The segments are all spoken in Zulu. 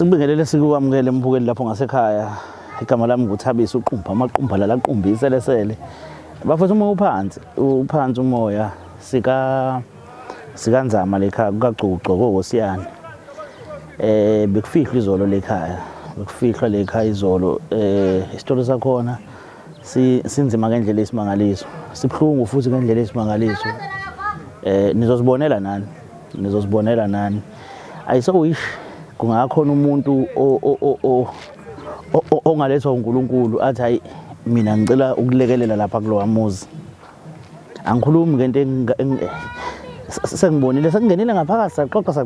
Sikubingelele sikwamukele mbukeli lapho ngasekhaya. Igama lami nguThabisa uQumba amaqumba la laqumba iselesele. Bafethu uma uphansi umoya sikanzama lekhaya kukaGcuco koWosiyana. Bekufihlwa izolo lekhaya. Bekufihlwa lekhaya izolo isitolo sakhona sinzima ngendlela esimangaliso. Sibhlungu futhi ngendlela esimangaliso. Nizozibonela nani. Ayisowish kungakhona umuntu ongalethwa uNkulunkulu athi hayi mina ngicela ukulekelela lapha kulowa muzi. Angikhulumi ngento sengibonile sengingenile ngaphakathi saxoxa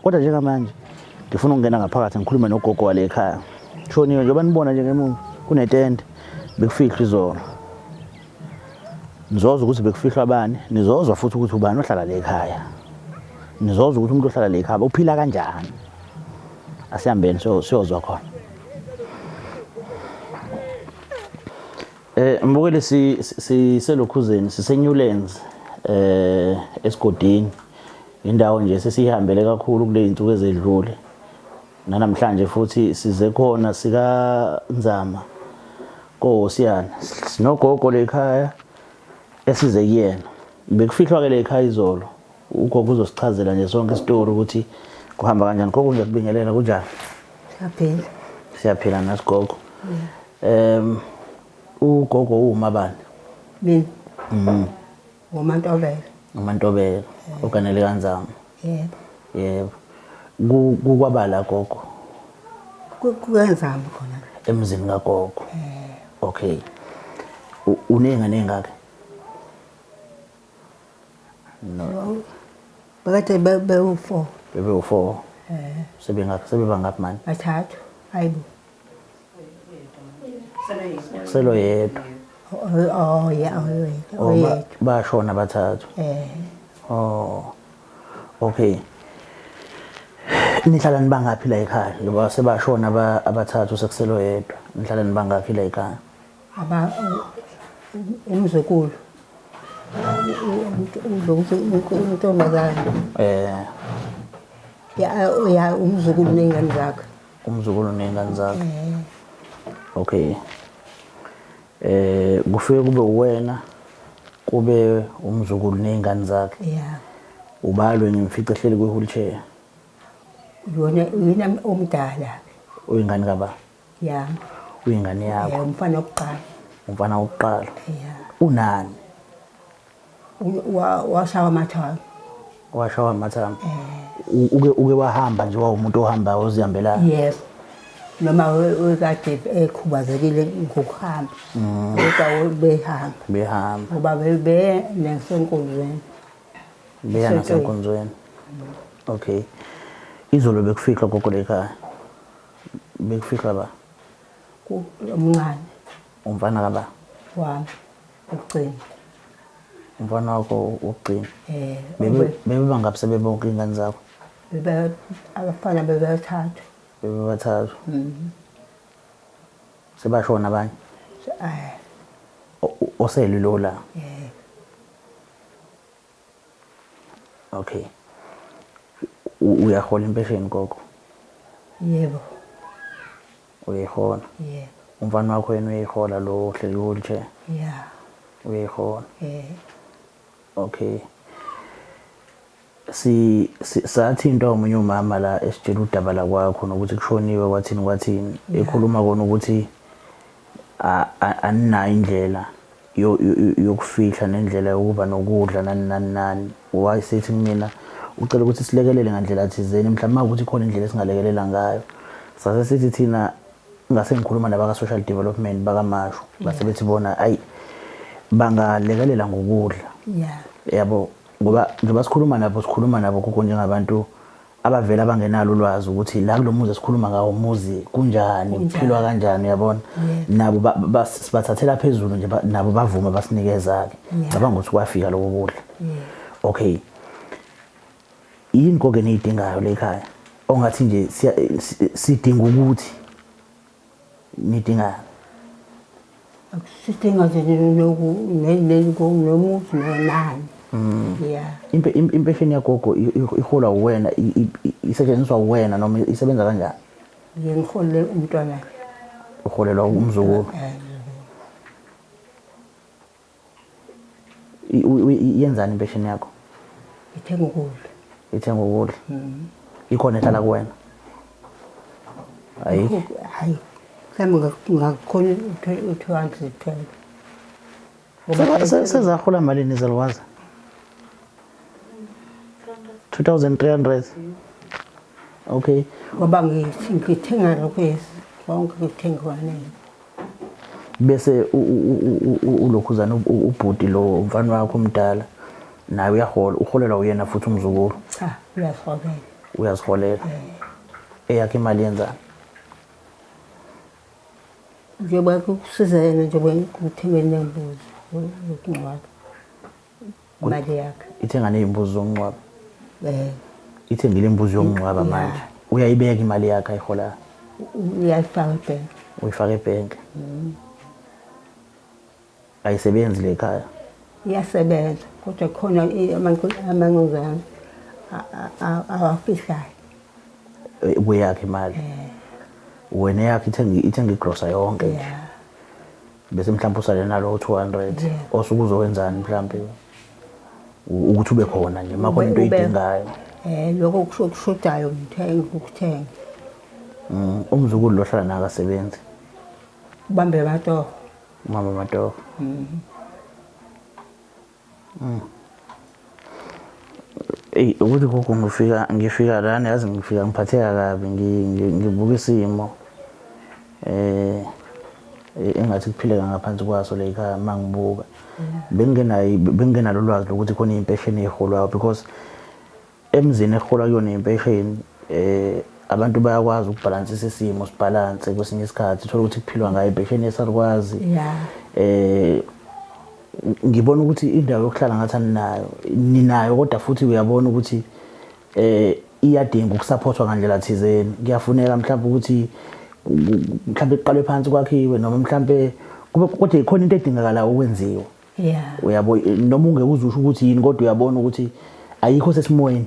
kodwa njengamanje ngifuna ukungena ngaphakathi ngikhulume nogogo wale ekhaya. Shoniwe njengoba nibona nje ngemuva kunetende bekufihlwa izolo. Nizozwa ukuthi bekufihlwa bani, nizozwa futhi ukuthi ubani ohlala le ekhaya. Nizozwa ukuthi umuntu ohlala le ekhaya uphila kanjani. Asihambeni siyozwa khona. Mbukele siselokhuzeni siseNewlands esigodini. Indawo nje sesihambele kakhulu kule insuku ezedlule. Namhlanje futhi size khona sikanzama koWosiyana. Sinogogo lekhaya esize kuyena. Bekufihlwa ke lekhaya izolo. Ugogo uzosichazela nje sonke isitori ukuthi kuhamba kanjani. Gogo ngiyakubingelela kunjani? Siyaphila. Siyaphila nasigogo. Ugogo umabani? Mina. uMantobela. uMantobela oganele kanzama. Yebo. Yebo. Kukwabala gogo. Kukanzama khona. Emzini kagogo. Okay. Unengane engaka? No. Bakade bewu4. Bebe4. Sebeba ngaphi manje? Bathathu. Hayibo. Selo yedwa. Oh yeah, oyedwa. Bashona bathathu. Okay. Nihlala nibangaphi la ekhaya? Ngoba sebashona abathathu sekuselo yedwa. Nihlala nibangaphi la ekhaya? Umzukulu. Untombazane. Ya umzukulu nengane zakhe. Umzukulu nengane zakhe. Okay. Kufike kube uwena kube umzukulu nengane zakhe. Yeah. Ubalwe ngimfica ehleli kwe-wheelchair. Yena omdala. Uyingane kaba? Yeah. Uyingane yakho. Umfana wokuqala. Umfana wokuqala. Yeah. Unani? Washawa amathambo. Washawa amathambo. Uke wahamba nje umuntu ohamba ozihambela. Yebo. Noma wekade ekhubazekile ngokuhamba. Behamba. Ngoba bebe nasenkonzweni. Beya nasenkonzweni. Okay. Izolo bekufihlwa gogo lekhaya. Bekufihlwa ba? Umncane. Umfana kaba? Wami. Ugcina. Umfana wakho ugcina. Bebe bangaphi sebebonke ingane zakho? Abafana bebathathu. Bebathathu. Sebashona abanye? Osele lola. Okay. Uyahola impesheni gogo? Yebo. Uyahola? Yebo. Umfana wakho yena uyahola lo ohleli wheelchair? Yeah. Uyahola? Okay. Sathinta omunye umama la esitshela udaba la kwakho nokuthi kushoniwe kwathini ekhuluma kona ukuthi aninayo indlela yokufihla nendlela yokuba nokudla nani wayesethi mina ucela ukuthi silekelele ngandlela thizeni mhlawumbe ukuthi khona indlela esingalekelela ngayo. Sase sithi thina ngase ngikhuluma nabaka social development bakaMashu base bethi bona ayi bangalekelela ngokudla. Yeah. Yabo ngoba njengoba sikhuluma nabo kuko njengabantu abavela bangenalo ulwazi ukuthi la kulomuzi sikhuluma ngawo umuzi kunjani uphilwa kanjani uyabona. Nabo sibathathela phezulu nje nabo bavuma basinikeza ke ngicabanga ukuthi kwafika lokho kudla. Okay. Yini konke niyidingayo le ekhaya ongathi nje sidinga ukuthi nidinga sidinga nje nomuzi nonani. Yeah. Impesheni yagogo ihola wena isetshenziswa wena noma isebenza kanjani? ngiholele umntwana. uholelwa umzukulu yenzani impesheni yakho Ngithenga ukudla. ithenga ukudla ikhona ehlala kuwena Hayi. Mhlawumbe ngakhona u-200 phela. sezahola malini izalwazi 2300 okay Ngoba ngithenga lokhu konke ngithenga kwanele. bese ulokhuzana ubhuti lo umfana wakho omdala naye uyahola uholelwa uyena futhi umzukulu Cha, uyaziholela. uyaziholela eyakhe imali yenzani Njengoba kusiza yena njengoba ngithenge nembuzi yokungcwaba. Imali yakhe. ithenga nezimbuzi zokungcwaba ithengile imbuzi yokungcwaba Yeah. manje uyayibeka imali yakhe ayiholayo Uyayifaka ebhenki. uyifaka ebhenki ayisebenzi le ekhaya Iyasebenza kodwa khona amanquzana awafihlayo. kuyakhe imali wena yakhe ithenga igrosa yonke nje Yeah. bese mhlawumbe usale nalo 200 Yeah. osuku uzowenzani mhlawumbe ukuthi ube khona nje makhona into oyidingayo Lokho kushodayo ukuthenga. umzukulu lo hlala naka sebenzi Ubambe amatoho. mama matoho ukuthi gogo ngifika lana yazi ngifika ngiphatheka kabi ngibuka isimo engathi kuphileka ngaphansi kwaso le ekhaya mangibuka bengingenalo ulwazi lokuthi khona impesheni eholwayo because emzini eholwa kuyona impesheni abantu bayakwazi ukubalansisa isimo sibalance kwesinye isikhathi uthola ukuthi kuphilwa ngayo impesheni esarikwazi ngibona ukuthi indawo yokuhlala ngathi ninayo kodwa futhi uyabona ukuthi iyadinga ukusupportwa ngandlela thizeni kuyafuneka mhlawumbe ukuthi mhlawumbe iqalwe phansi kwakhiwe noma mhlawumbe kodwa ikhona into edingakala ukwenziwa uyabo noma ungeke uzusho ukuthi yini kodwa uyabona ukuthi ayikho sesimoyeni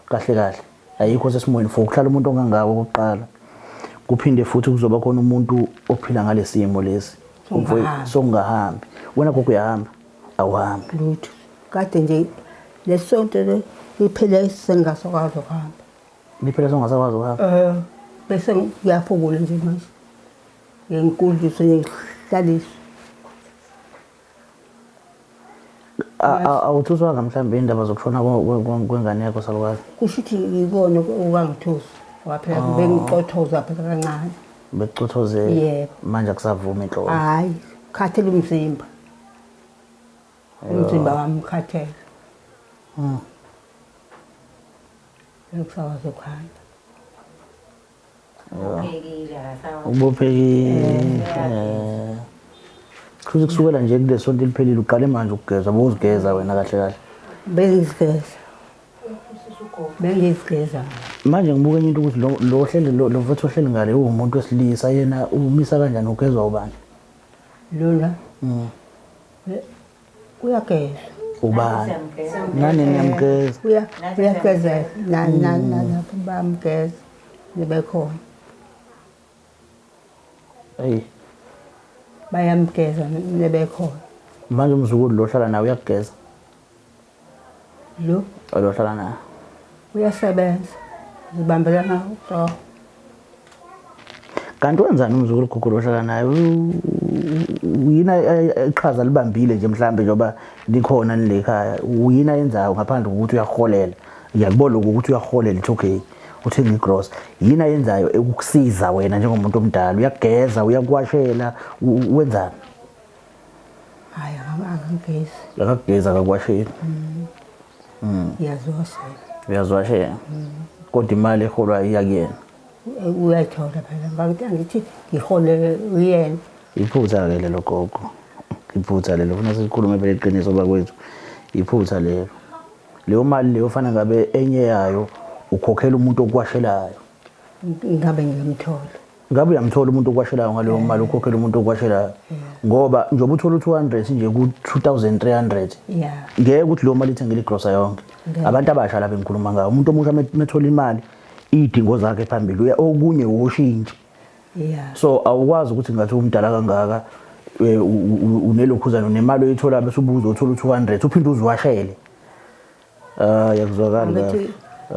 kahle ayikho sesimoyeni for ukuhlala umuntu ongangawo oqala kuphinde futhi kuzoba khona umuntu ophila ngalesimo lesi songahambi wena gogo uyahamba awuhambi Lutho kade nje lesonto liphele sengasakwazi ukuhamba. liphela songasakwazi ukuhamba Bese ngiyafukula nje manje. Ngenkundla ngihlaliswa. awuthuswanga mhlawumbe indaba zokushona kwengane yakho salukwazi Kusho ukuthi ngibone ukangithusa. Waphela bengicothoza phela kancane. becothoze Yebo. manje akusavumi inhloko Hayi, khathele umzimba. Umzimba wami ukhathele. Ngisakwazi ukuhamba. ubophekile kuthi kusukela nje kule sonto liphelile uqale manje ukugeza bowuzigeza wena kahle Bengizigeza. manje ngibuka enye into ukuthi lo hleli lo mfowethu ohleli ngale umuntu wesilisa yena umisa kanjani ugezwa ubani Lula. Uyageza. ubani nani ngiyamgeza Uyageza na bamgeza bebekhona. hey Bayamgeza nebekhona. manje umzukulu lo hlala nawe uyageza Lo lo hlala nawe uyasebenza. Zibambelana to. kanti wenzani umzukulu gogo lo hlala naye uyina iqhaza libambile nje mhlambe njoba likhona nilekhaya uyina yenzayo ngaphandle kokuthi uyaholela ngiyakubona ukuthi uyaholela it's okay uthenga igross yina yenzayo ukukusiza wena njengomuntu omdala uyageza uyakwashela wenzani Hayi angigezi. akageza akakwashela Yazoshe. uyazwashela kodwa imali eholwa iyakuyena Uyayithola phela ngathi angithi ngihole uyena. iphutha ke lelo gogo iphutha lelo ufuna sikhulume phela iqiniso bakwethu iphutha lelo leyo mali leyo ufana ngabe enye yayo ukhokhela umuntu okwashelayo Ngabe ngiyamthola. ngabe uyamthola umuntu okwashelayo ngaleyo mali ukhokhela umuntu okwashelayo ngoba njengoba uthola u200 nje ku2300 ngeke ukuthi leyo mali ithengele igrosa yonke abantu abasha la bengikhuluma ngayo umuntu omusha methola imali idingo zakhe phambili okunye woshintsha yeah so awukwazi ukuthi ngathi umdala kangaka unelokhuzana unemali oyithola bese ubuzo uthola u200 uphinde uzwashele yakuzwakala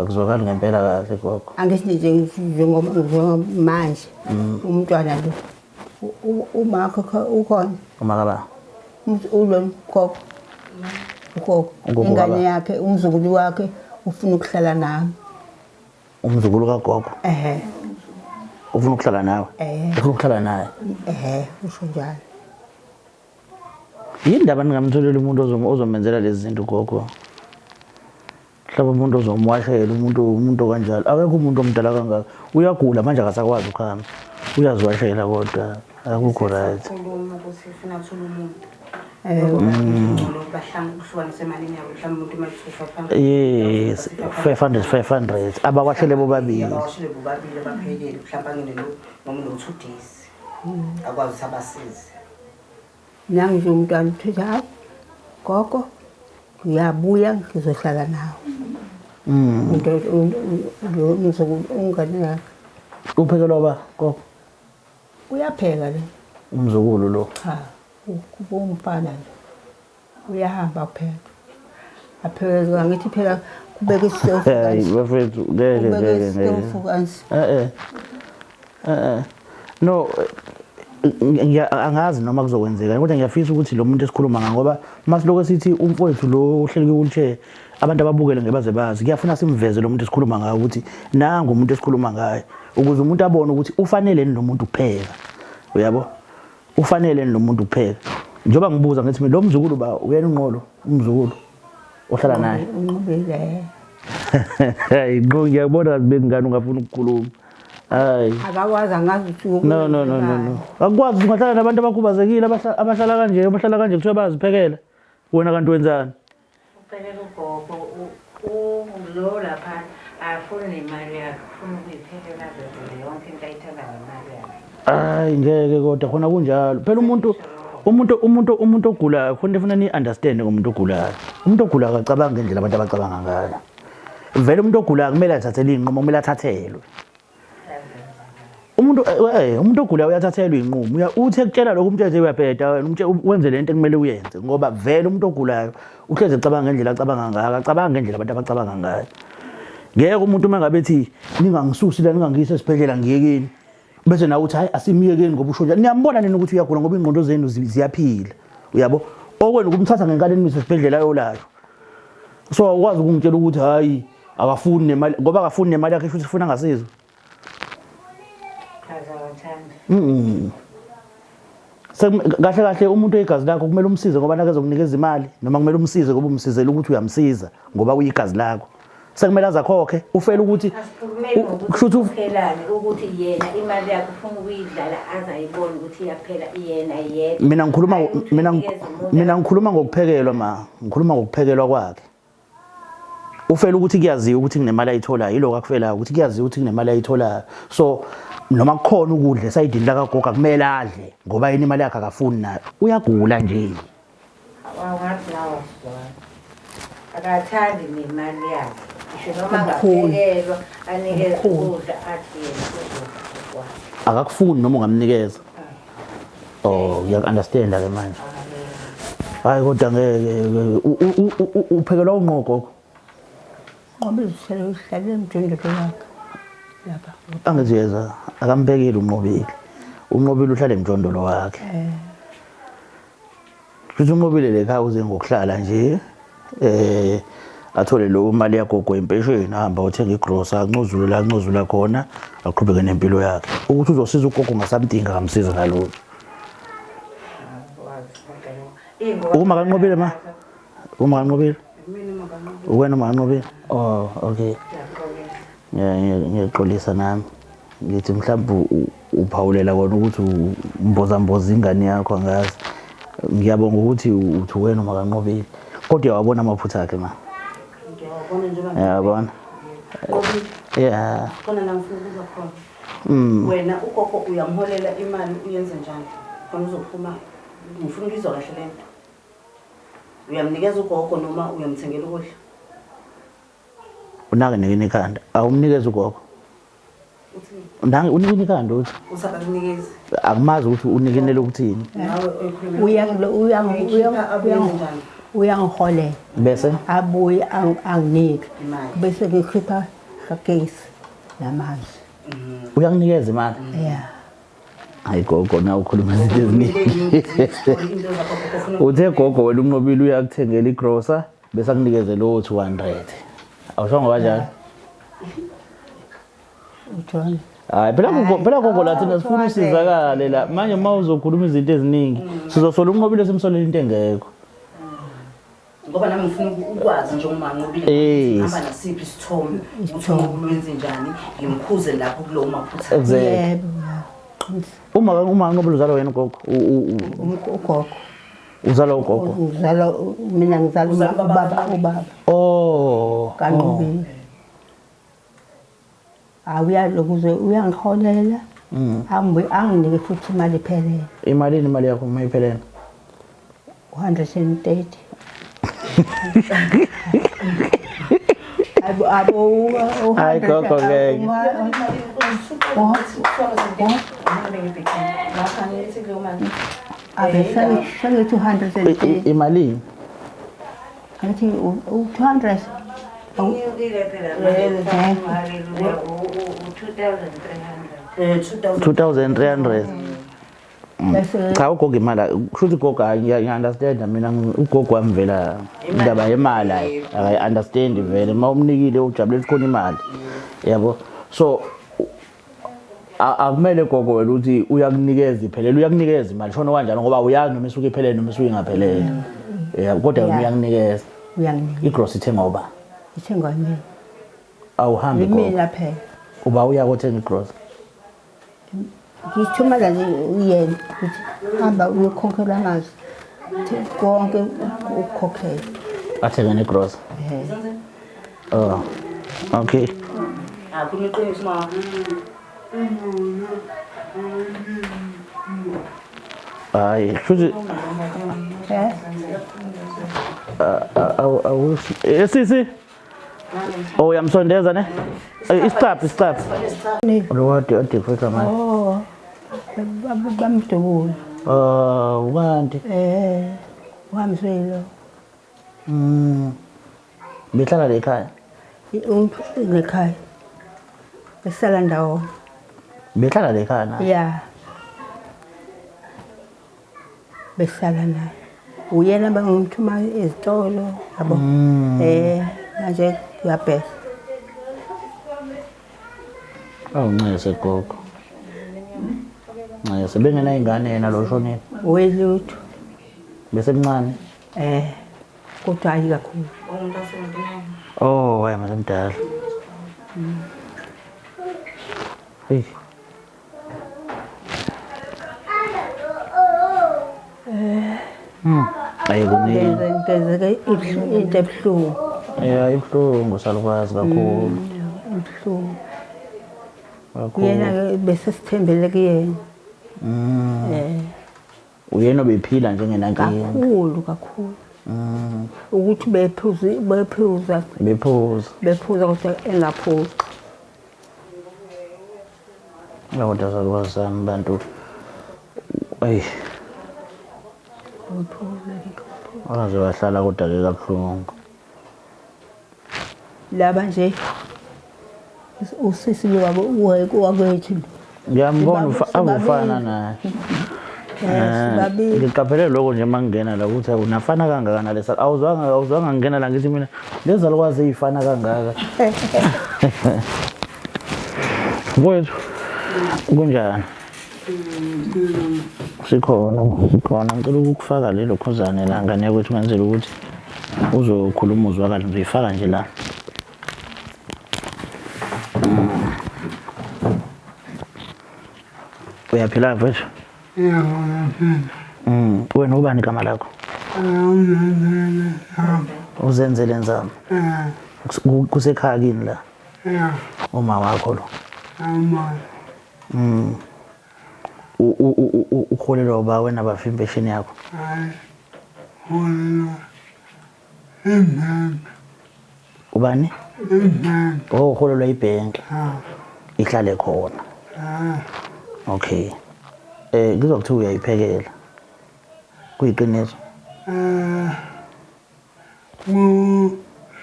akuzwakala ngempela kahle gogo angithi njengoba manje umntwana lo umakho ukhona umakaba ulona gogo ugogo ingane yakhe umzukulu wakhe ufuna ukuhlala nami umzukulu kagogo ufuna ukuhlala nawe ufuna ukuhlala naye usho njalo yindaba ningamtholela umuntu ozomenzela lezi zinto gogo hlaba umuntu ozomwashela umuntu kanjalo akekho umuntu omdala kangaka uyagula manje akasakwazi ukuhamba uyaziwashela kodwa akukho right ukhuluma ukuthi ufuna ukuthola umuntu bahlanganise emalini yabo mhlawumbe umuntu imali 500 abakwashele bobabili abawashele bobabili baphekele mhlawumbe angene noma no2 days akwazi ukuthi abasize nami umntwana uthi hayi gogo ngiyabuya ngizohlala nawe lo umzukulu ungane yakhe uphekelwa ba gogo uyapheka le umzukulu lo cha kubomfana nje uyahamba kuphela apheka ngithi phela kubeka isitofu hayi bafethu ngeke no angazi noma kuzokwenzeka kodwa ngiyafisa ukuthi lo muntu esikhuluma ngayo ngoba masiloko sithi umfowethu lo uhleli ku-wheelchair abantu ababukele ngebaze bazi kuyafuna simveze lo muntu esikhuluma ngayo ukuthi nangu umuntu esikhuluma ngayo ukuze umuntu abone ukuthi ufanele lo muntu ukupheka uyabo ufanele lo muntu ukupheka njoba ngibuza ngithi lo mzukulu ba uyena unqolo umzukulu ohlala naye unqobile hayi ngiyabona bengani ungafuna ukukhuluma hayi akakwazi angazi ukuthi no akwazi ungahlala nabantu abakhubazekile abahlala kanje kuthiwa bayaziphekela wena kanti wenzani uphekela ugogo lo lapha afuna nemali yakhe ufuna ukuyiphekela vele yonke into ayithanda ngemali yakhe hayi ngeke kodwa khona kunjalo phela umuntu ogulayo khona ufuna ni-understand ngomuntu ogulayo umuntu ogulayo akacabanga ngendlela abantu abacabanga ngayo vele umuntu ogulayo kumele athathelwe iy'nqumo kumele athathelwe umuntu ogulayo uyathathelwa iy'nqumo uthi ekutshela lokho umtshele uyabheda wena wenze lento ekumele uyenze ngoba vele umuntu ogulayo uhlezi ecabanga ngendlela acabanga ngayo acabanga ngendlela abantu abacabanga ngayo ngeke umuntu uma ngabe ethi ningangisusi la ningangiyisa esibhedlela ngiyekeni bese nawe uthi hayi asimiyekeni ngoba usho njalo niyambona nini ukuthi uyagula ngoba ingqondo zenu ziyaphila uyabo okwena ukumthatha ngenkani nimise esibhedlela yolayo so awukwazi ukungitshela ukuthi hayi akafuni nemali ngoba akafuni nemali yakhe futhi ufuna ngasizwe kahle umuntu oyigazi lakho kumele umsize ngoba nake ezokunikeza imali noma kumele umsize ngoba umsizela ukuthi uyamsiza ngoba uyigazi lakho sekumele azakhokhe ufela ukuthi kushuthi ukuphelane ukuthi yena imali yakhe ufuna ukuyidlala azayibona ukuthi iyaphela yena yedwa mina ngikhuluma ngokuphekelwa ngikhuluma ngokuphekelwa kwakhe ufela ukuthi kuyaziwa ukuthi kunemali ayitholayo yiloko akufelayo ukuthi kuyaziwa ukuthi kunemali ayitholayo so noma kukhona ukudla esayidini lakagogo kumele adle ngoba yena imali yakhe akafuni nayo uyagula nje awangathi nawe akathandi nemali yakhe ngisho noma ngaphelelwa anikeze ukudla athi yena akakufuni noma ungamnikeza uya-understand ke manje hayi kodwa ngeke uphekelwa unqogogo ngoba uhlale emjondolo wakhe lapha angithi yeza akamphekeli unqobile uhlala emjondolo wakhe futhi unqobile lekhaya uze ngokuhlala nje athole lo mali yagogo impesheni ahamba uthenga igrocery ancuzula khona aqhubeke nempilo yakhe ukuthi uzosiza ugogo ngasamdinga akamsiza ngalolu uma kanqobile wena uma kanqobile okay ngiyaqolisa nami ngithi mhlawumbe uphawulela kona ukuthi umboza ingane yakho angazi ngiyabonga ukuthi uthi wena uma kanqobile kodwa wabona amaphutha akhe ma ngiyabona njengoba yabona khona la ngifuna ukuza khona wena ugogo uyamholela imali uyenze njani khona uzophuma ngifuna ukuzwa kahle lento uyamnikeza ugogo noma uyamthengela ukudla unake nekhanda awumnikeza ugogo Ndange unika ndothi. Usakakunikeza. Akumazi ukuthi unikenele ukuthini. uyangiholela Bese abuye anginike bese ngikhipha kagesi namanzi. uyanginikeza imali. Yeah. Hayi gogo na ukhuluma izinto eziningi. Uthe gogo wena uNqobile uyakuthengela igrocer bese akunikeze lo 200. Awushongo kanjani? Uthona. Hayi phela gogo lathi nasifuna usizakale la manje mawuzokhuluma izinto eziningi sizosola uNqobile simsolela into engekho. Ngoba nami ngifuna ukwazi nje uma Nqobile hamba nasiphi isithombe ukuthi uwenze njani ngimkhuze lapho kulo maphutha. Yebo. Uma Nqobile uzalwa wena gogo Ugogo. uzalwa ugogo. Uzalwa mina ngizalwa ubaba. Oh. kaNqobile. Awuyalokuze uyangiholela. Anginike futhi imali ephelele. Imali yakho mayiphelele. 130. Hayi gogo ke. Sange 230. Imali. Angithi 200. 2300. Bese Cha ugogo imali kushuthi gogo ngiya-understand mina ugogo wami vela indaba yemali I understand vele mawumnikile ujabulele khona imali yabo so akumele gogo wena ukuthi uyakunikeza iphelele uyakunikeza imali shona kanjalo ngoba uyazi noma isuke iphelele noma isuke ingaphelele yabo kodwa uyakunikeza igross ithenga uba ithengwa yimi awuhambi gogo mina phela uba uyakuthenga igross ngithumela nje uyena ukuthi hamba uyokhokhela amazi konke ukhokhela athenga negross oh okay Kuniqinisa ma. hayi futhi sisi oh yamsondeza ne stop lo wadi futhi manje bamdubula ukanti uhamselo behlala la ekhaya ngekhaya besala ndawo behlala la ekhaya na ya besala naye uyena bangumthuma ezitolo yabo manje uyabheka awuncese gogo ncese bengena ingane yena lo shonile welutho bese mncane kodwa hayi kakhulu oh wayemase mdala hey ayikuningi ngenzeke into ebuhlungu ibuhlungu salukwazi kakhulu ibuhlungu yena bese sithembele kuyena uyena obephila njengenankinga kakhulu ukuthi bephuza kodwa engaphuzi kodwa salukwazi sami bantu ayi akaze wahlala kodwa ke kabuhlungu laba nje usisi wabo wakwethu ngiyambona ufana naye ngiqaphele lokho nje mangena la ukuthi unafana kangaka lesa awuzwanga ngena la ngithi mina lezalukwazi ezifana kangaka mfowethu kunjani sikhona ngicela ukufaka lelo khozane la ngane yakwethu ngenzela ukuthi uzokhuluma uzwakala ngizoyifaka nje la uyaphila mfowethu wena ubani igama lakho uzenzele nzama kusekhaya kini la uma wakho lo ukholelwa uba wena bafa impesheni yakho ubani ukholelwa ibhenki ihlale khona. Okay. Ngizokuthiwa uyayiphekela. Kuyiqiniso.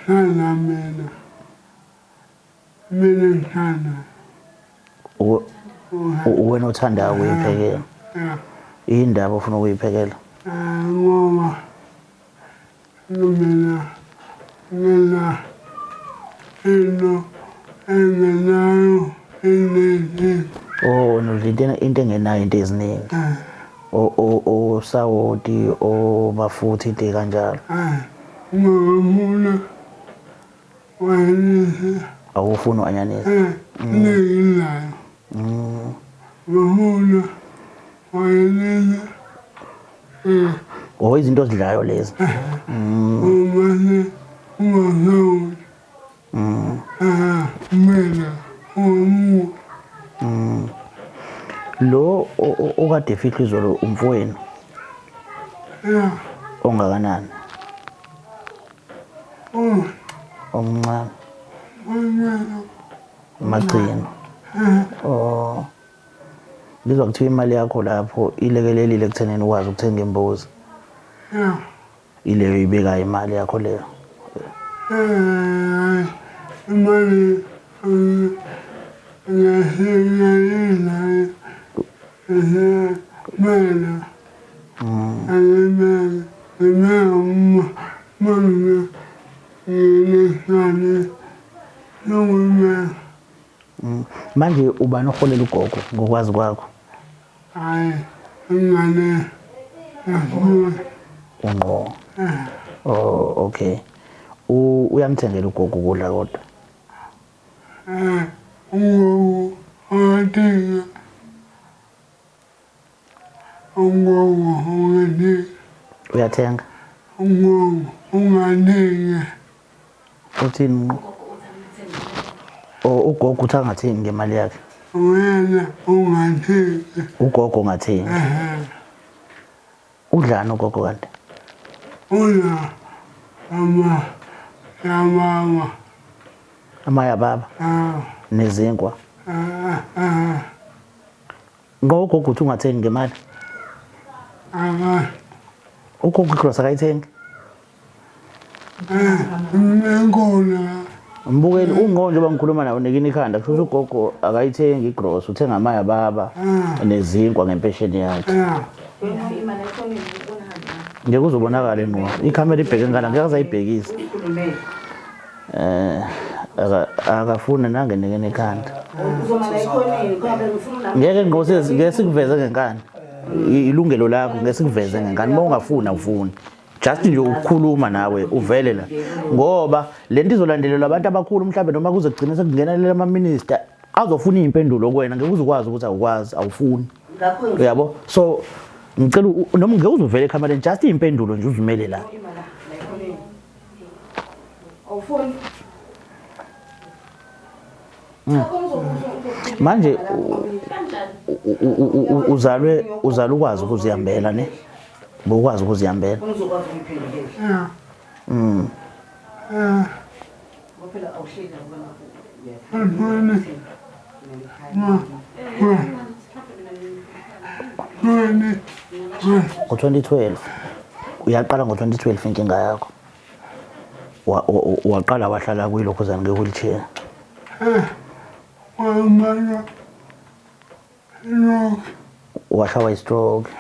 Sana mina ngithanda. Wena uthanda ukuyiphekela. Indaba ufuna ukuyiphekela. Ngoba mina into engenayo eziningi. Nodla into engenayo into eziningi. Osawoti, omafutha into kanjalo. Ngifuna wayelise. Awufuni anyanisi. Ngilayo. Ngifuna wayelise. Izinto ozidlayo lezi. Umase ungazawuthi. Mina umuntu. Lo okade efihlwe izolo umfowenu. Ongakanani? Omncane. Magcino. Ngizwa kuthiwa imali yakho lapho ilekelelile ekuthenini ukwazi ukuthenga imbuzi. Ileyo ibekayo imali yakho leyo. Imali ngiyayidla. Mina. Manje uba noholela ugogo ngokwazi kwakho. Hayi, ingane. Unqo. Okay. Uyamthengela ugogo ukudla kodwa. Uyathenga? Unganenge. Uthini? Ugogo uthi angathengi ngemali yakhe. Wena ungathengi. Ugogo ungathengi. Udlani ugogo kanti? Una mama. Amaya baba. Nezinkwa. Ngogo uthi ungathengi ngemali. Ugogo igross akayithengi. Ngikona. Mbukeli unqo nje bangikhuluma nawe nekini ikhanda kusho ugogo akayithengi igross uthenga amaya baba nezinkwa ngempesheni yakhe. Imali ekhonile unahamba. Ngeke uzobonakala ngqo. Ikhamera ibheke ngala ngeke azayibhekisa. Akafuna nangenekene ekhanda. Uzomala ekhonile kwabe ngifuna Ngeke ngqosisi ngeke sikuveze ngenkani. Ilungelo lakho ngeke sikuveze ngenkani. Uma ungafuna ufuni. Just nje ukukhuluma nawe uvele la. Ngoba lento izolandelelwa abantu abakhulu mhlawumbe noma kuze kugcina sekungenelela ama minister azofuna impendulo kuwena ngeke uzokwazi ukuthi awukwazi awufuni. Uyabo? So ngicela noma ngeke uzuvele ekhamereni just impendulo nje uzumele la. awufuni. Manje uzalwe ukwazi ukuzihambela ne bokwazi ukuzihambela Uzokwazi ukuphendula. Ngophela awuhleli ngo-2012 uyaqala ngo-2012 inkinga yakho waqala wahlala kuyilokhuzana nge-wheelchair. Washawa i-stroke.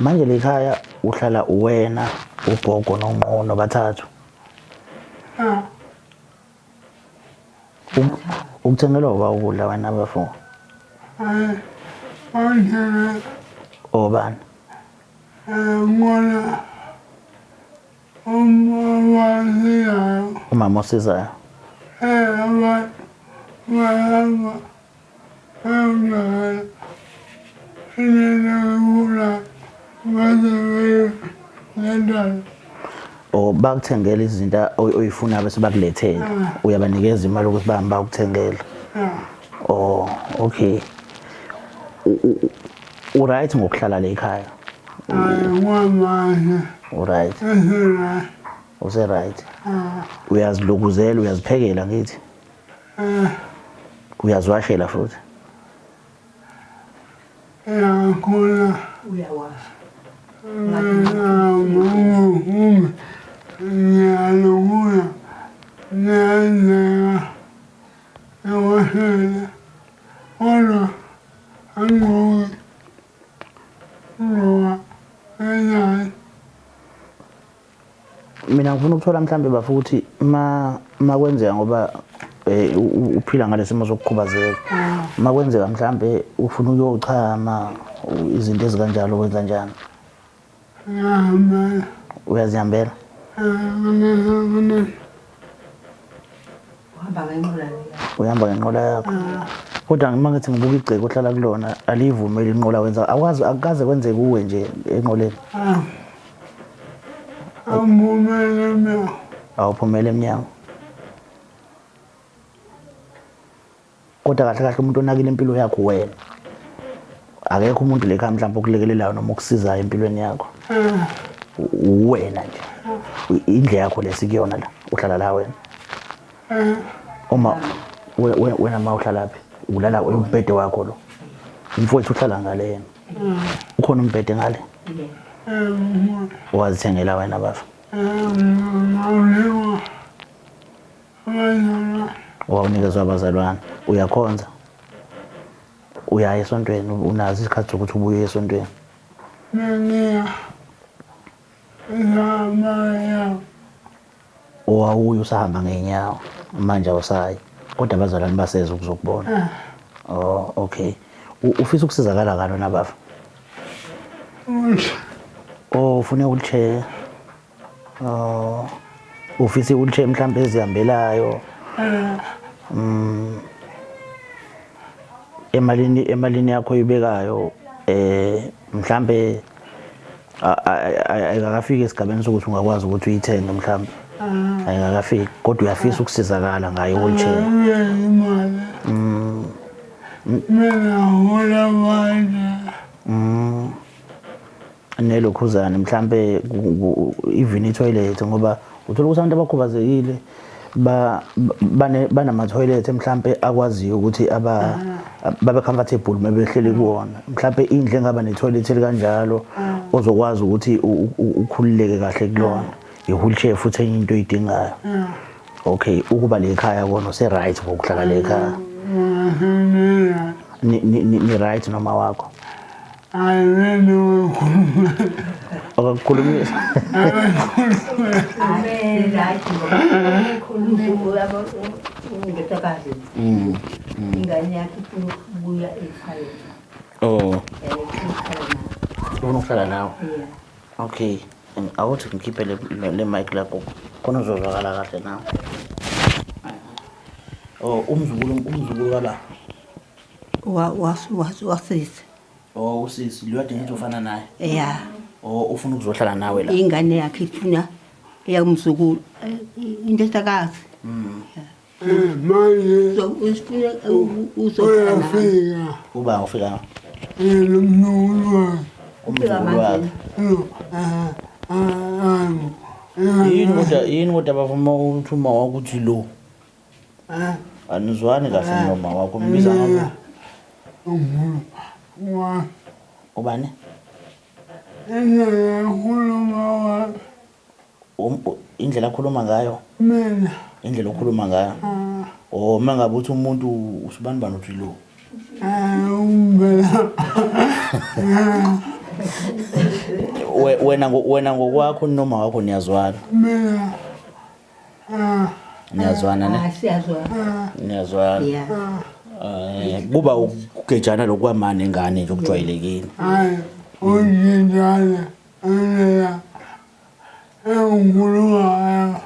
Manje lekhaya uhlala uwena ugogo nonqo nobathathu. Ukuthengelwa uba ukudla wena abafo. Obani? Umama osizayo. Bakuthengela izinto oyifuna bese bakulethela uyabanikeza imali ukuthi bahamba ukuthengela. Okay. Uright ngokuhlala la ekhaya. Right. Use right. Uyazilukuzela, uyaziphekela ngithi. Uyaziwashela futhi. Uyawasha. Mina ngifuna ukuthola mhlambe bafu ukuthi makwenzeka ngoba uphila ngalesimo sokukhubazeka. Makwenzeka mhlambe ufuna uyochama izinto ezikanjalo wenza njani? Uyazihambela? Uhamba ngenqola yakho. Kodwa ngima ngithi ngibuka igceke ohlala kulona alivumeli inqola wenza akaze kwenzeke kuwe nje enqoleni. Awuphumele eminyango. Kodwa kahle kahle umuntu onakile impilo yakho wena. Akekho umuntu lekhaya mhlawumbe okulekelelayo noma ukusizayo empilweni yakho. Wena nje. Indle yakho lesikuyona la uhlala la wena. Uma wena mawuhlala laphi? Ulala umbhede wakho lo. Umfowethu uhlala ngale yena. Ukhona umbhede ngale? Wazithengela wena bafa? Wawunikezwa abazalwane. Uyakhonza? Uyaya esontweni, unazo isikhathi zokuthi ubuye esontweni? Owawuye usahamba ngeenyawo manje awusayi kodwa abazalwane baseza ukuzokubona. Oh okay. Ufisa ukusizakala ngalo nabafa? Ufuna wheelchair. Ufisa wheelchair mhlambe ezihambelayo. Emalini yakho ibekayo mhlambe ayikafiki esigabeni sokuthi ungakwazi ukuthi uyithenge mhlambe. Ayikafiki kodwa uyafisa ukusizakala ngayo wheelchair. Nelokhuzana mhlambe even itoilet ngoba uthola ukuthi abantu abakhubazekile banama toilet mhlambe akwaziyo ukuthi babe comfortable mabehleli kuwona. Mhlambe indle engaba ne toilet elikanjalo ozokwazi ukuthi ukhululeke kahle kulona. I-wheelchair futhi enye into oyidingayo. Okay, ukuba lekhaya kona use right ngokuhlala lekhaya. Ni right noma wakho? Akakhulumisa. Ingane yakhe ifuna ukubuya ekhaya. Ufuna ukuhlala nawe? Okay. Awuthi ngikhiphe le mic lakho khona uzozwakala kahle nawe. Umzukulu kala. Wasisi. Usisi liyadinga ukuthi ufana naye. Yeah. Ufuna ukuzohlala nawe la. Ingane yakhe ifuna eyamzukulu indodakazi. Manje So usifuna uzohlala. Uba ufika. Umzukulu wakhe. Yini kodwa bavuma ukuthi uma wakuthi lo. Anizwani kahle noma wakho umbiza ngabo. Ubani? Indlela akhuluma ngayo. Mina. Indlela okhuluma ngayo. Mangabe uthi umuntu usibani bani uthi lo. Wena ngokwakho noma wakho niyazwana? Mina. Niyazwana ne? Siyazwana. Niyazwana. Yeah. Kuba ukugejana lokwamane ngane nje okujwayelekile. Ujinjana. Ngulwa.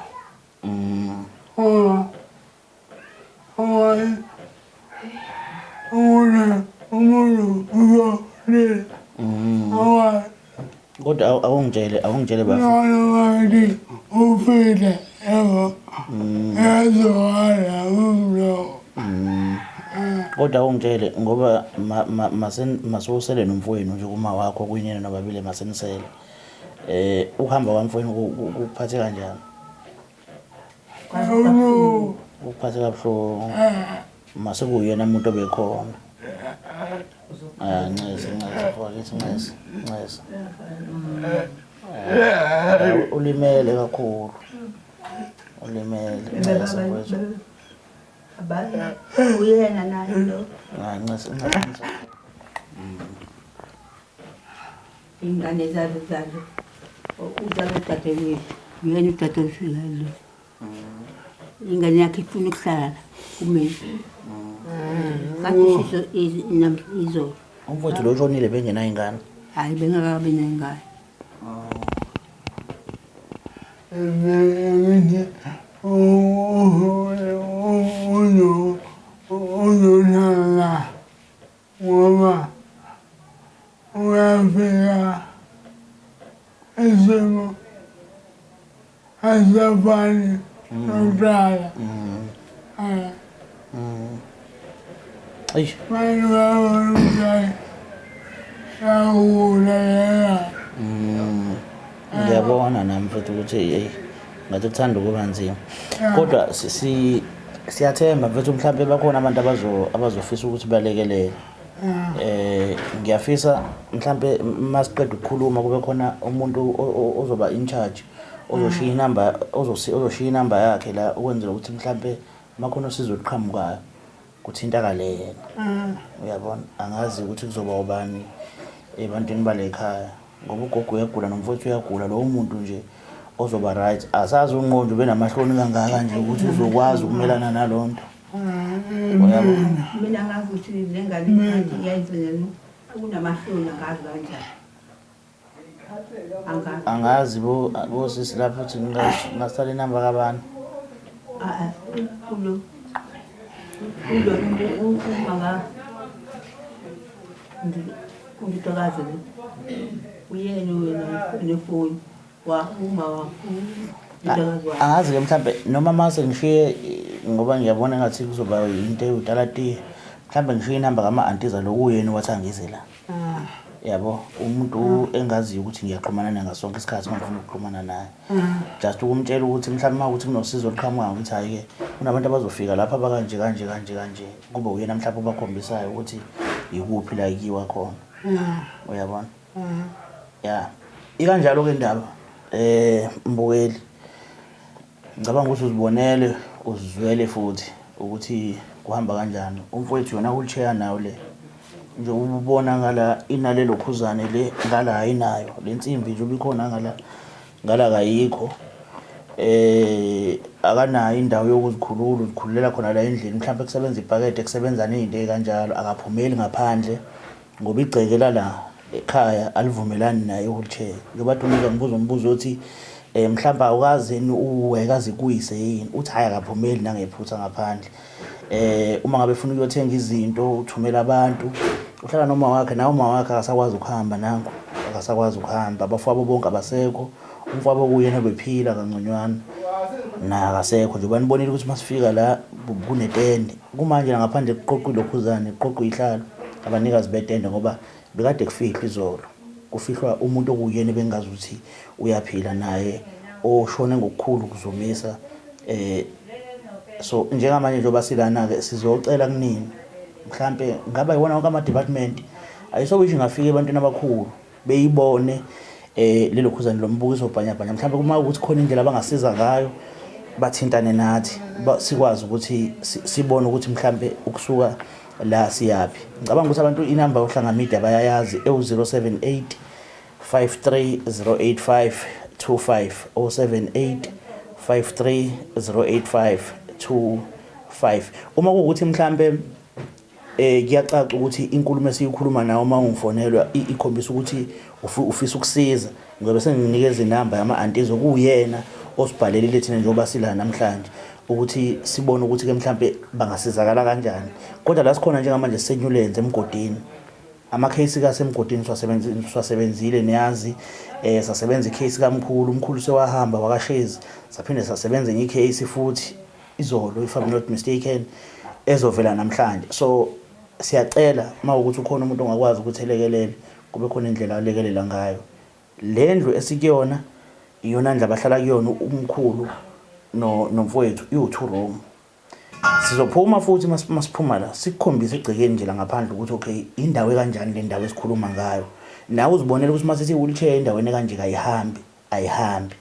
Kodwa awungitshele bafu. Ngithi ufile yebo. Yazwala umlo. Kodwa ungitshele ngoba masewusele nomfowenu nje kuma wakho kuyinina nobabili masenisele. Uhamba kwamfowenu kuphathe kanjani? Ukuphathe kabuhlungu. Mase kuyena umuntu obekhona. Ncese mfowethu, ncese. Ulimele kakhulu. Ulimele mfowethu. Abanye uyena naye lo. Ncese. Ingane zalo. Uzalo dadewethu. Uyena udadewethu lo. Ingane yakhe ifuna ukuhlala kumina. Kanti izolo. Umfowethu lo ushonile bengenayo ingane. Hayi bengakabi nengane. Uzolala ngoba uyafika isimo asafani nokuqala. Eish. Manje uyabona ukuthi yawulalela. Ngiyabona nami mfethu ukuthi hey ngathi kuthanda ukuba nzima. Kodwa siyathemba mfethu mhlawumbe bakhona abantu abazofisa ukuthi balekelele. Ngiyafisa mhlawumbe masiqeda ukukhuluma kube khona umuntu ozoba in charge ozoshiya inamba ozoshiya inamba yakhe la ukwenzela ukuthi mhlawumbe makhona usizo oluqhamukayo kuthintakale yena. Uyabona angazi ukuthi kuzoba ubani ebantwini bale ekhaya ngoba ugogo uyagula nomfowethu uyagula lo muntu nje ozoba right. Asazi unqonje ube namahloni kangaka nje ukuthi uzokwazi ukumelana nalonto. Uyabona Mina ngazi ukuthi lengane iyayizela kunamahloni angazi kanjani. Angazi bo sisi lapho uthi ngasala inamba kabani. Kulo umanga ngitokaze uyena nefoni uma angazi ke mhlawumbe noma mase ngishiye ngoba ngiyabona ngathi kuzoba into eyutalati mhlawumbe ngishiye inamba kama antiza lokuyena wathangize la. Yabo umuntu engaziyo ukuthi ngiyaxhumana naye ngasonke isikhathi ngifuna ukuxhumana naye. Just ukumtshela ukuthi mhlawumbe makuthi kunosizo oluqhamuka ukuthi hayi ke kunabantu abazofika lapha abakanje kanje kube uyena mhlawumbe obakhombisayo ukuthi ikuphi la ikiwa khona. Uyabona? Yeah. Ikanjalo ke indaba mbukeli. Ngicabanga ukuthi uzibonele uzizwele futhi ukuthi kuhamba kanjani. Umfowethu yona wheelchair nayo le. Nje ubona ngala inalelo khuzane le ngala ayinayo. Lensimbi nje ubikhona ngala kayikho. Akanayo indawo yokuzikhulula uzikhululela khona la endlini mhlawumbe kusebenza ibhakede kusebenza nezinto ekanjalo akaphumeli ngaphandle ngoba igceke la ekhaya alivumelani naye wheelchair. Njoba Dumiza ngibuza umbuzo othi mhlawumbe awukazi uwekazi kuyise yini uthi hayi akaphumeli nangephutha ngaphandle. Uma ngabe ufuna ukuyothenga izinto uthumela abantu uhlala noma wakhe nawe uma wakhe akasakwazi ukuhamba nangu akasakwazi ukuhamba abafowabo bonke abasekho umfowabo kuyena bephila kangconywana na akasekho nje banibonile ukuthi masifika la kunetende kumanje ngaphandle kuqoqwe lokhuzane kuqoqwe ihlalo abanikazi betende ngoba bekade kufihlwa izolo kufihlwa umuntu okuyena bengazi ukuthi uyaphila naye oshone ngokukhulu kuzomisa. So njengamanje njoba silana ke sizocela kunini mhlambe ngaba yibona wonke ama department ayisokusho ngafika ebantwini abakhulu beyibone lelo khuzane lombukiso obhanyabhanya mhlambe kuma ukuthi khona indlela abangasiza ngayo bathintane nathi sikwazi ukuthi sibone ukuthi mhlambe ukusuka la siyapi. Ngicabanga ukuthi abantu inamba yohlanga media bayayazi e078 5308525 078 5308525. Uma kuukuthi mhlambe kuyacaca ukuthi inkulumo esiyikhuluma nawe uma ungifonelwa ikhombisa ukuthi ufisa ukusiza ngoba senginikeza inamba yama aunties okuyena osibhalelile thina njengoba sila namhlanje ukuthi sibone ukuthi ke mhlambe bangasizakala kanjani. Kodwa la sikhona njengamanje senyulenze emgodini ama case kasemgodini swasebenzile niyazi sasebenza icase kamkhulu sewahamba wakashezi saphinde sasebenza enye case futhi izolo if I'm not mistaken ezovela namhlanje. So siyacela mawukuthi ukhona umuntu ongakwazi ukuthi elekelele kube khona indlela alekelela ngayo. Le ndlu esikuyona iyona ndlu abahlala kuyona umkhulu nomfowethu iwu2 room. Sizophuma futhi masiphuma la sikukhombisa egcekeni nje la ngaphandle ukuthi okay indawo ekanjani le ndawo esikhuluma ngayo. Nawe uzibonela ukuthi masithi wheelchair endaweni kanje ayihambi.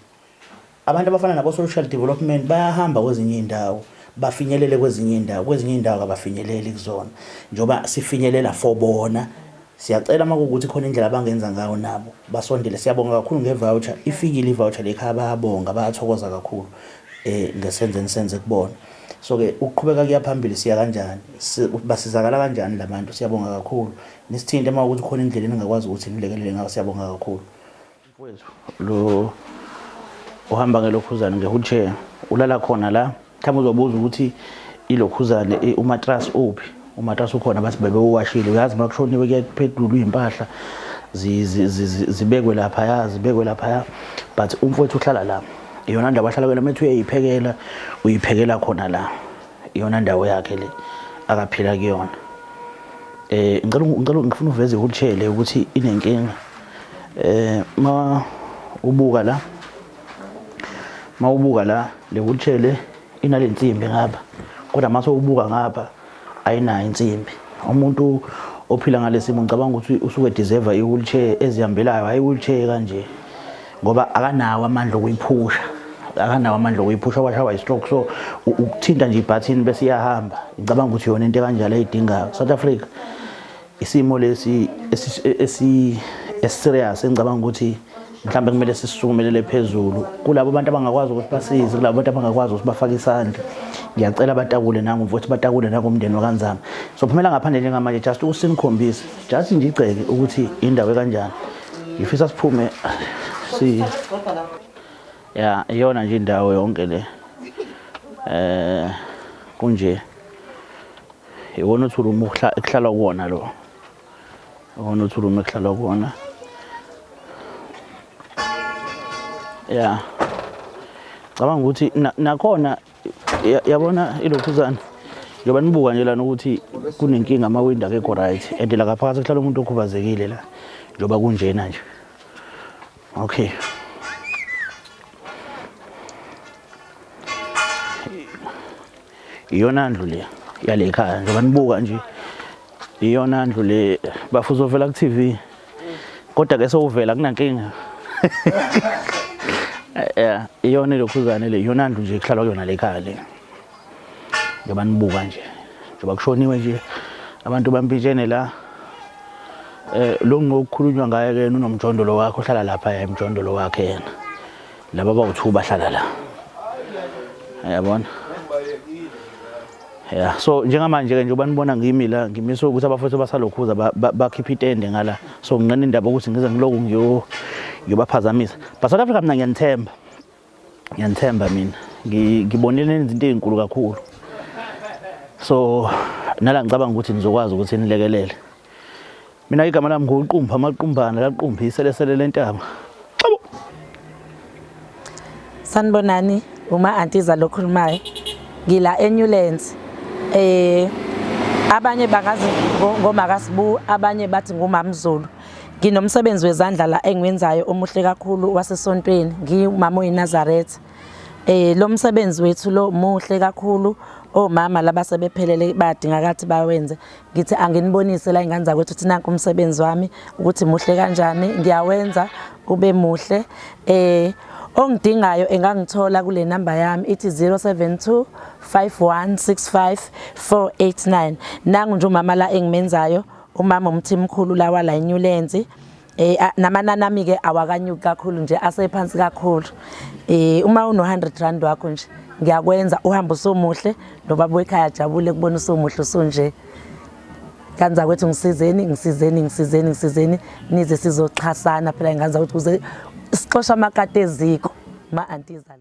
Abantu abafana nabo social development bayahamba kwezinye indawo bafinyelele kwezinye indawo abafinyeleli kuzona njoba sifinyelela for bona. Siyacela makuthi khona indlela abangenza ngayo nabo basondele. Siyabonga kakhulu ngevoucher ifikile ivoucher lekhaya bayabonga bayathokoza kakhulu ngesenze kubona. So ke ukuqhubeka kuyaphambili siya kanjani basizakala kanjani labantu siyabonga kakhulu. Nisithinte makuthi khona indlela engakwazi ukuthi nilekelele ngayo siyabonga kakhulu. Mfowethu lo uhamba ngelokhuzana ngewheelchair ulala khona la mhlawumbe uzobuza ukuthi ilokhuzane umatras uphi. Umatras ukhona bathi bebe uwashile uyazi makushoniwe kuyaphedulwa impahla zibekwe lapha but umfowethu uhlala la iyona ndawo ahlala kwela methu uyiphekela khona la iyona ndawo yakhe le akaphila kuyona. Ngicela ngifuna uveze wheelchair le ukuthi inenkinga. Ma ubuka la le wheelchair le inalensimbi ngapha kodwa mase ubuka ngapha ayinayo insimbi. Umuntu ophila ngalesimo ngicabanga ukuthi usuke deserve i-wheelchair ezihambelayo hayi wheelchair kanje ngoba akanawo amandla okuyiphusha washawa i-stroke. So ukuthinta nje ibutton bese iyahamba. Ngicabanga ukuthi yona into kanjalo ayidingayo. South Africa isimo lesi serious engicabanga ukuthi mhlawumbe kumele sisukumelele phezulu kulabo abantu abangakwazi ukuthi basize kulabo abantu abangakwazi ukuthi bafake isandla. Ngiyacela abatakule nangu mfowethu batakule nakomndeni wakanzama. So phumela ngaphandle njengamanje just ukusinikhombisa just nje igceke ukuthi indawo ekanjani. Ngifisa siphume iyona nje indawo yonke le kunje iwona uthulumu ekuhlala kuwona lo. Iwona uthulumu ekuhlala kuwona. Cabanga ukuthi nakhona yabona ilokhuzana njoba nibuka nje lana ukuthi kunenkinga amawindow akekho right and la ngaphakathi kuhlala umuntu okhubazekile la njoba kunjena nje. Okay. Iyona ndlu le yale ekhaya njoba nibuka nje iyona ndlu le bafuza uvela ku TV kodwa ke sowuvela kunankinga. Iyona ilokhuzane le iyona ndlu nje kuhlala kuyona le ekhaya le njoba nibuka nje njoba kushoniwe nje abantu bampitshene la. Lo ngokukhulunywa ngaye ke unomjondolo wakhe ohlala lapha emjondolo wakhe yena laba bawu2 bahlala la yabona. So njengamanje ke njoba nibona ngimi la ngimiso ukuthi abafowethu basalokhuza bakhipha itende ngala. So ngingena indaba ukuthi ngize ngiloku ngiyobaphazamisa. But South Africa mina ngiyanthemba mina ngibonile izinto ezinkulu kakhulu. So nala ngicabanga ukuthi nizokwazi ukuthi nilekelele. Mina igama lami ngoQumba amaqhumbana laqumba iselesele lentaba. Xabo. Sanibonani uma antiza lokhulumayo ngila eNewlands. Abanye bangazi ngoMakasibu abanye bathi nguMamzulu. Nginomsebenzi wezandla la engiwenzayo omuhle kakhulu wasesontweni ngimama uNazaretha. Lo msebenzi wethu lo muhle kakhulu. Omama laba sebephelele badinga kathi bawenze. Ngithi anginibonise la ingane zakwethu ukuthi nanku umsebenzi wami ukuthi muhle kanjani ngiyawenza ube muhle. Ongidingayo engangithola kule number yami ithi 072 5165 489. Nangu nje umama la engimenzayo umama umthimkhulu la wala eNewlands. Namanani ami ke awakanyuki kakhulu nje asephansi kakhulu. Uma uno 100 rand wakho nje ngiyakwenza uhamba usomuhle nobaba wekhaya jabule kubona usomuhle usonje. Kanza kwethu ngisizeni nize sizoxhasana phela nganza ukuthi kuze sixosha amakati eziko ma antiza.